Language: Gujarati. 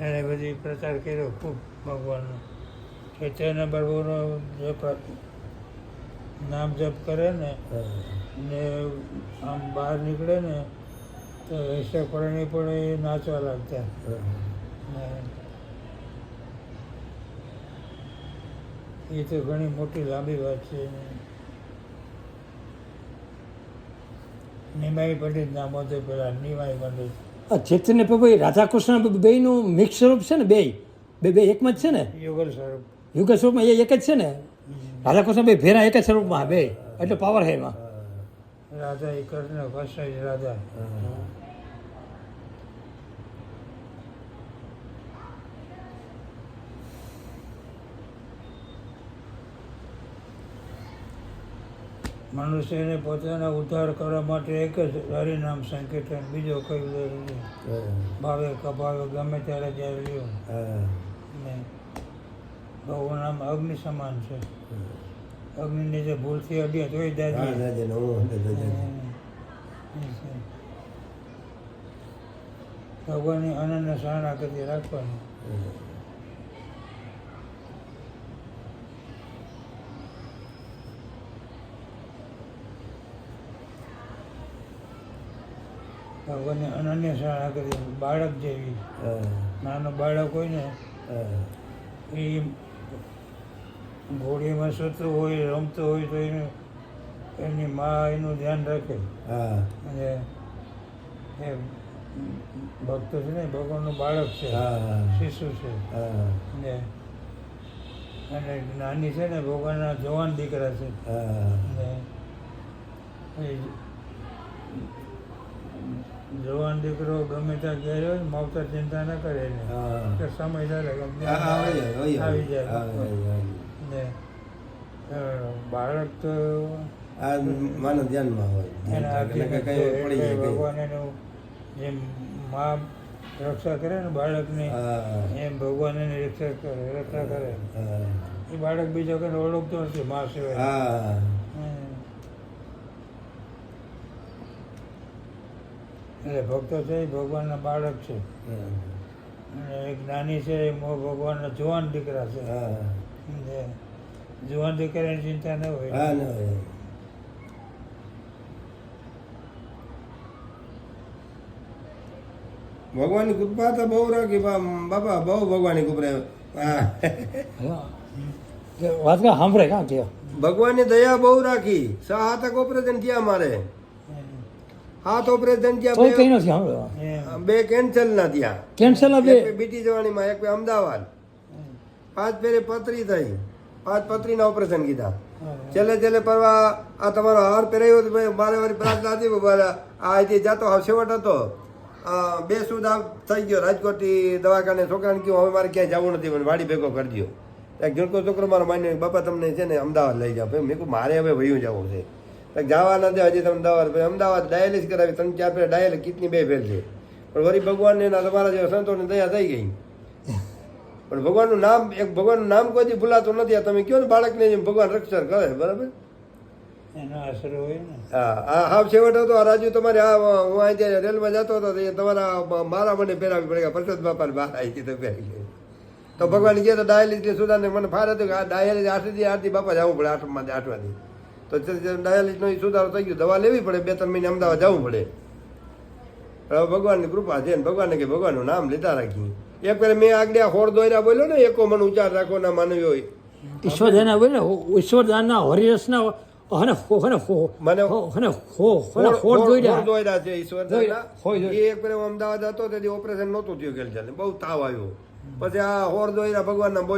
એને બધી પ્રચાર કર્યો ખૂબ ભગવાનનો. ચૈતન્ય પ્રભુનો જપ નામ જપ કરે ને ને આમ બહાર નીકળે ને તો વૈશ્ય પ્રાણી પણ એ નાચવા લાગતા. ને એ તો ઘણી મોટી લાંબી વાત છે. નિમાઈ પંડિત નામ હતું પેલા, નિમાઈ પંડિત. ચૈતન્ય પ્રભુ એ રાધાકૃષ્ણ બેયનું મિક્સ સ્વરૂપ છે ને, બે એકમાં જ છે ને, યુગલ સ્વરૂપ. યુગલ સ્વરૂપમાં એ એક જ છે ને, રાધાકૃષ્ણ બે ભેરા એક જ સ્વરૂપમાં બે, એટલે પાવર છે એમાં. રાધા એ કૃષ્ણ, કૃષ્ણ એ રાધા. મનુષ્યને પોતાના ઉદ્ધાર કરવા માટે એક જ હરિનામ સંકીર્તન, બીજો કઈ નથી. ભાવે કભાવે ગમે ત્યારે જ્યારે લ્યો ને ભગવાન આમ અગ્નિ સમાન છે. અગ્નિને જે ભૂલથી અડ્યા તોય દાદી. ભગવાનની અનન્ય શરણાગતિ રાખવાની. ભગવાનની અનન્ય શરણાગતિ, બાળક જેવી. નાનો બાળક હોય ને એ ઘોડીમાં સૂતું હોય, રમતો હોય તો એની મા એનું ધ્યાન રાખે. અને એ ભક્ત છે ને ભગવાનનું બાળક છે, શિશુ છે. અને નાની છે ને ભગવાનના જવાન દીકરા છે. અને જવાન દીકરો ગમે ત્યાં ગયા હોય માવતર ચિંતા ના કરે એને, કે સમય થાય આવી જાય. ને બાળક તો માનવ ધ્યાનમાં હોય. ભગવાન એનું જેમ મા રક્ષા કરે ને બાળકની, એમ ભગવાન એની રક્ષા કરે. એ બાળક બીજો કઈ ઓળખતો નથી મા સિવાય. એટલે ભક્તો છે એ ભગવાનના બાળક છે. અને એક નાની છે એ ભગવાનના જવાન દીકરા છે. જવાન દીકરાની ચિંતા ન હોય. ભગવાનની કૃપા તો બહુ રાખી બાપા, બહુ ભગવાનની કૃપા. વાત કા સાંભળે કાં કે ભગવાનની દયા બહુ રાખી. 7 ઓપરેશન થયા મારે, 7 ઓપરેશન થયા, કઈ નથી સાંભળ્યો. 2 કેન્સલ ના થયા. કેન્સલ બીટી જવાનીમાં, એક અમદાવાદ. 5 ફેરે પથરી થઈ, 5 પથરીના ઓપરેશન કીધા. છેલ્લે પરવા આ તમારો હાર પહેરાયો મારે વારી પ્રાર્થના હતી. આ અહીંથી જતો છેવટ હતો, 2 સુધા થઈ ગયો. રાજકોટથી દવાખાને છોકરાને કહ્યું હવે મારે ક્યાંય જવું નથી, મને વાડી ભેગો કરી દો. એક જણકો છોકરો મારો માન્યો બાપા તમને છે ને અમદાવાદ લઈ જાઓ. મેં કહું મારે હવે વયું જવું છે. જવા નથી હજી તમે અમદાવાદ ડાયાલિસ કરાવી, 3-4 ફેર ડાયાલિસ કિટની 2 ફેર છે. પણ વળી ભગવાનને તમારા જેવા સંતોની દયા થઈ ગઈ. પણ ભગવાનનું નામ, એક ભગવાનનું નામ કોઈથી ભૂલાતું નથી. તમે કહો ને બાળકને જેમ ભગવાન રક્ષણ કરે, બરાબર. એનો આશરો હોય ને. હા છેવટ હતો. રાજુ તમારે હું અહીં રેલમાં જતો હતો તમારા મારા મને પહેરાવી પડે, પ્રસાદ બાપાને બહાર આવી તો પહેરી ગઈ. તો ભગવાન કહે તો ડાયાલિસ સુધારને મને ફાર હતું કે આ ડાયાલિસ 8 બાપા જવું પડે, 8માંથી. તો ડાયાલિસનો સુધારો થઈ ગયો, દવા લેવી પડે, 2-3 મહિને અમદાવાદ જવું પડે. હવે ભગવાનની કૃપા છે ને ભગવાનને કે ભગવાનનું નામ લીધા રાખી. એક વાર મેં આગળ હોળ દોર્યા બોલ્યો ને, એકો મન ઉચ્ચાર રાખો ના માનવી હોય. ઈશ્વર દાના બોલે ઈશ્વરદાનના હરિરસના મને દોર્યા છે ઈશ્વર. એક વાર અમદાવાદ હતો તેથી ઓપરેશન નહોતું થયું, બહુ તાવ આવ્યો. પછી આ હોળ દોર્યા ભગવાનના બોલ્યા.